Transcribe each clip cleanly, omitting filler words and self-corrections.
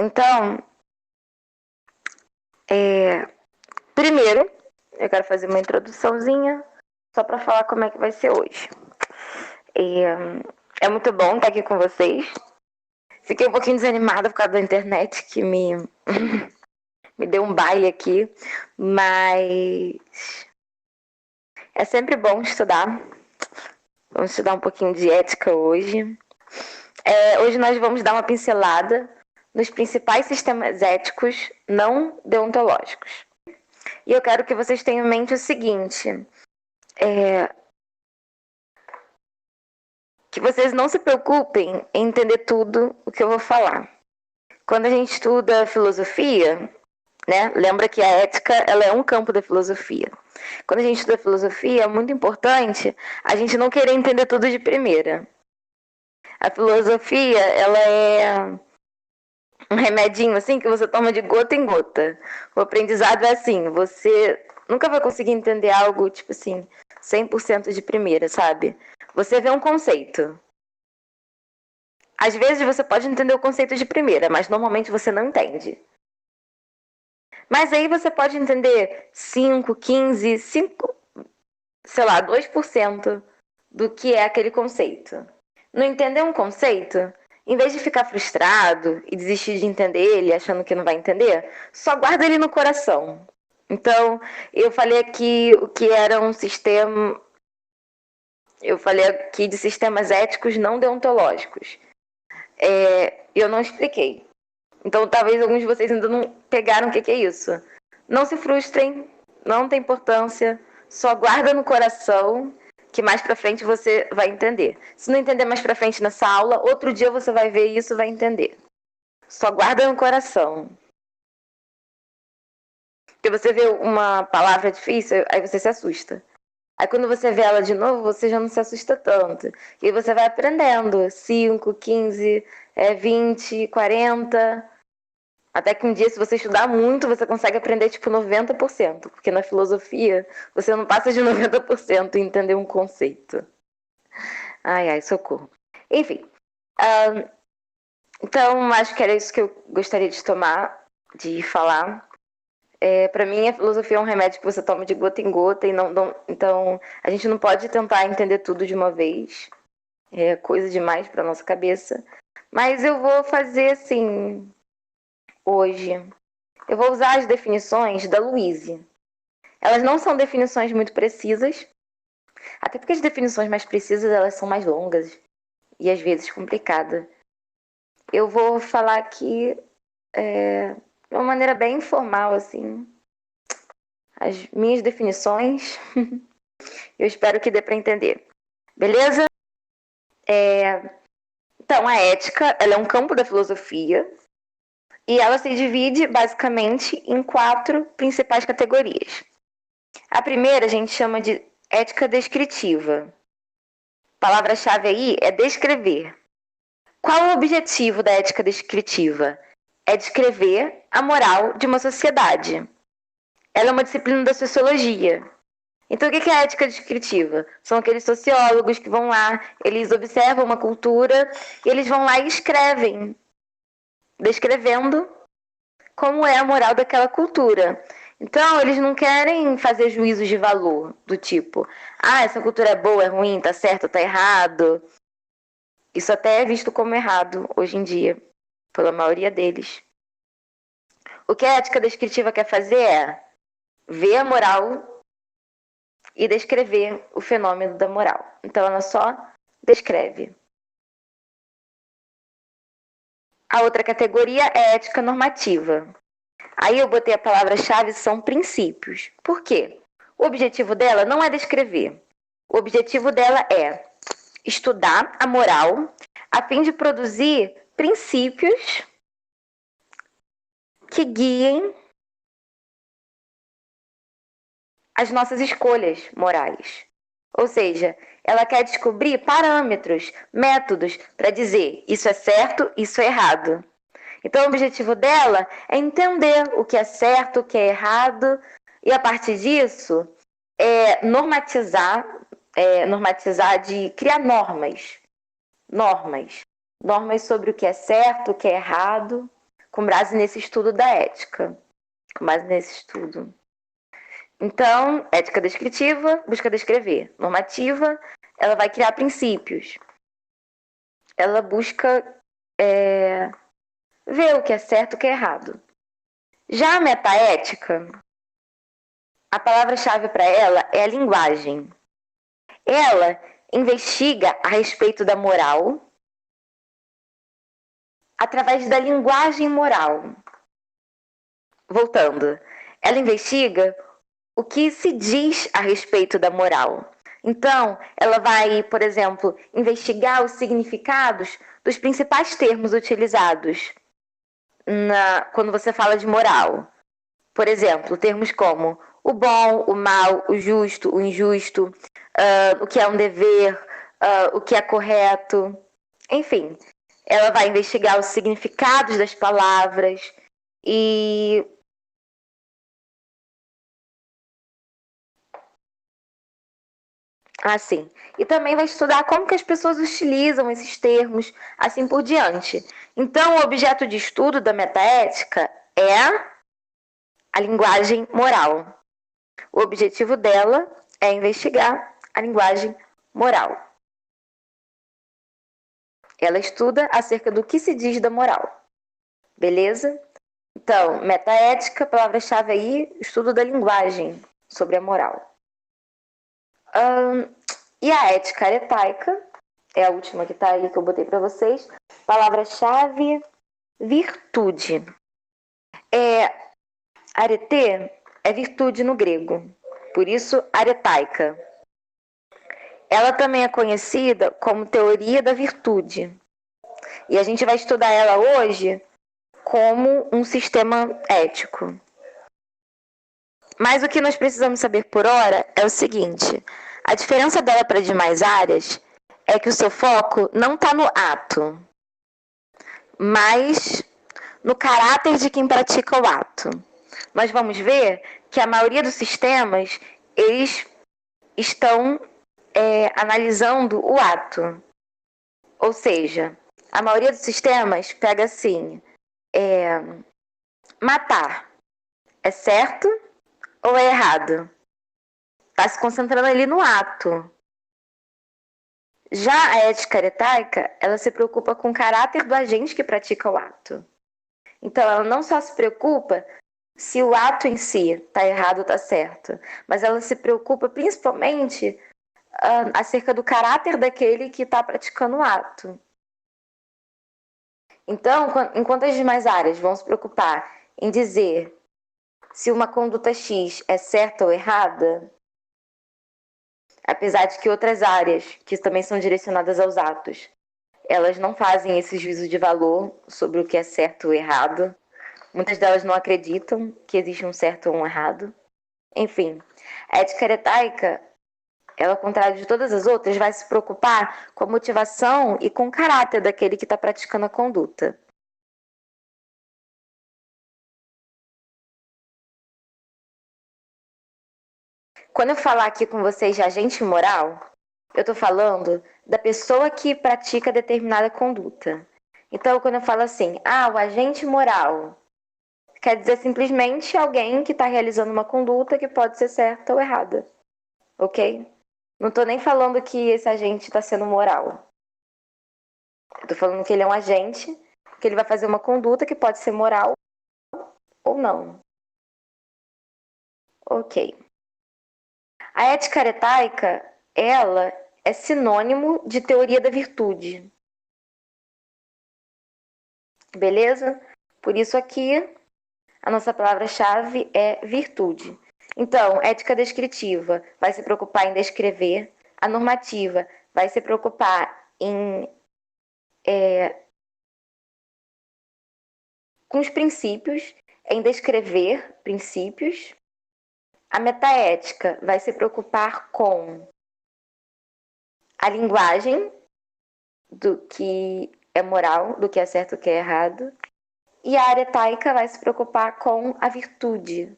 Então, primeiro, eu quero fazer uma introduçãozinha só para falar como é que vai ser hoje. É muito bom estar aqui com vocês. Fiquei um pouquinho desanimada por causa da internet, que me deu um baile aqui, mas é sempre bom estudar. Vamos estudar um pouquinho de ética hoje. Hoje nós vamos dar uma pincelada nos principais sistemas éticos não deontológicos. E eu quero que vocês tenham em mente o seguinte: que vocês não se preocupem em entender tudo o que eu vou falar. Quando a gente estuda filosofia, né, lembra que a ética ela é um campo da filosofia. Quando a gente estuda filosofia, é muito importante a gente não querer entender tudo de primeira. A filosofia, ela é um remedinho assim que você toma de gota em gota. O aprendizado é assim, você nunca vai conseguir entender algo, tipo assim, 100% de primeira, sabe? Você vê um conceito. Às vezes você pode entender o conceito de primeira, mas normalmente você não entende. Mas aí você pode entender 5, 15, 5, sei lá, 2% do que é aquele conceito. Não entender um conceito, em vez de ficar frustrado e desistir de entender ele, achando que não vai entender, só guarda ele no coração. Então, eu falei aqui o que era um sistema. Eu falei aqui de sistemas éticos não deontológicos. Eu não expliquei. Então, talvez alguns de vocês ainda não pegaram o que é isso. Não se frustrem, não tem importância. Só guarda no coração que mais pra frente você vai entender. Se não entender mais pra frente nessa aula, outro dia você vai ver isso e vai entender. Só guarda no coração. Porque você vê uma palavra difícil, aí você se assusta. Aí quando você vê ela de novo, você já não se assusta tanto. E aí você vai aprendendo. 5, 15, 20, 40. Até que um dia, se você estudar muito, você consegue aprender tipo 90%. Porque na filosofia, você não passa de 90% em entender um conceito. Ai, socorro. Enfim. Então, acho que era isso que eu gostaria de falar. Para mim, a filosofia é um remédio que você toma de gota em gota. Então, a gente não pode tentar entender tudo de uma vez. É coisa demais para nossa cabeça. Mas eu vou fazer assim, hoje. Eu vou usar as definições da Louise. Elas não são definições muito precisas, até porque as definições mais precisas elas são mais longas e às vezes complicadas. Eu vou falar aqui de uma maneira bem informal, assim, as minhas definições. Eu espero que dê para entender. Beleza? Então, a ética ela é um campo da filosofia e ela se divide basicamente em 4 principais categorias. A primeira a gente chama de ética descritiva. A palavra-chave aí é descrever. Qual o objetivo da ética descritiva? É descrever a moral de uma sociedade. Ela é uma disciplina da sociologia. Então, o que é a ética descritiva? São aqueles sociólogos que vão lá, eles observam uma cultura e eles vão lá e escrevem, descrevendo como é a moral daquela cultura. Então, eles não querem fazer juízos de valor, do tipo, essa cultura é boa, é ruim, tá certo, tá errado. Isso até é visto como errado hoje em dia, pela maioria deles. O que a ética descritiva quer fazer é ver a moral e descrever o fenômeno da moral. Então, ela só descreve. A outra categoria é ética normativa. Aí eu botei a palavra-chave, são princípios. Por quê? O objetivo dela não é descrever. O objetivo dela é estudar a moral a fim de produzir princípios que guiem as nossas escolhas morais. Ou seja, ela quer descobrir parâmetros, métodos para dizer isso é certo, isso é errado. Então, o objetivo dela é entender o que é certo, o que é errado, e a partir disso, normatizar de criar normas sobre o que é certo, o que é errado, com base nesse estudo da ética. Com base nesse estudo. Então, ética descritiva, busca descrever. Normativa, ela vai criar princípios. Ela busca ver o que é certo e o que é errado. Já a metaética, a palavra-chave para ela é a linguagem. Ela investiga a respeito da moral através da linguagem moral. Voltando, ela investiga o que se diz a respeito da moral. Então, ela vai, por exemplo, investigar os significados dos principais termos utilizados quando você fala de moral. Por exemplo, termos como o bom, o mal, o justo, o injusto, o que é um dever, o que é correto. Enfim, ela vai investigar os significados das palavras e assim. E também vai estudar como que as pessoas utilizam esses termos, assim por diante. Então, o objeto de estudo da metaética é a linguagem moral. O objetivo dela é investigar a linguagem moral. Ela estuda acerca do que se diz da moral. Beleza? Então, metaética, palavra-chave aí, estudo da linguagem sobre a moral. E a ética aretaica, é a última que está aí que eu botei para vocês. Palavra-chave, virtude. Arete é virtude no grego, por isso aretaica. Ela também é conhecida como teoria da virtude. E a gente vai estudar ela hoje como um sistema ético. Mas o que nós precisamos saber por hora é o seguinte: a diferença dela para as demais áreas é que o seu foco não está no ato, mas no caráter de quem pratica o ato. Nós vamos ver que a maioria dos sistemas, eles estão analisando o ato. Ou seja, a maioria dos sistemas pega assim, matar é certo ou é errado? Está se concentrando ali no ato. Já a ética aretaica, ela se preocupa com o caráter do agente que pratica o ato. Então, ela não só se preocupa se o ato em si está errado ou está certo, mas ela se preocupa principalmente acerca do caráter daquele que está praticando o ato. Então, enquanto as demais áreas vão se preocupar em dizer se uma conduta X é certa ou errada, apesar de que outras áreas, que também são direcionadas aos atos, elas não fazem esse juízo de valor sobre o que é certo ou errado. Muitas delas não acreditam que existe um certo ou um errado. Enfim, a ética aretaica, ela, ao contrário de todas as outras, vai se preocupar com a motivação e com o caráter daquele que está praticando a conduta. Quando eu falar aqui com vocês de agente moral, eu estou falando da pessoa que pratica determinada conduta. Então, quando eu falo assim, o agente moral, quer dizer simplesmente alguém que está realizando uma conduta que pode ser certa ou errada. Ok? Não estou nem falando que esse agente está sendo moral. Estou falando que ele é um agente, que ele vai fazer uma conduta que pode ser moral ou não. Ok. A ética aretaica, ela é sinônimo de teoria da virtude. Beleza? Por isso aqui, a nossa palavra-chave é virtude. Então, ética descritiva vai se preocupar em descrever. A normativa vai se preocupar com os princípios, em descrever princípios. A metaética vai se preocupar com a linguagem do que é moral, do que é certo e do que é errado. E a aretaica vai se preocupar com a virtude,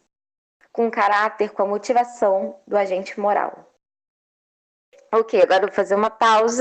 com o caráter, com a motivação do agente moral. Ok, agora eu vou fazer uma pausa.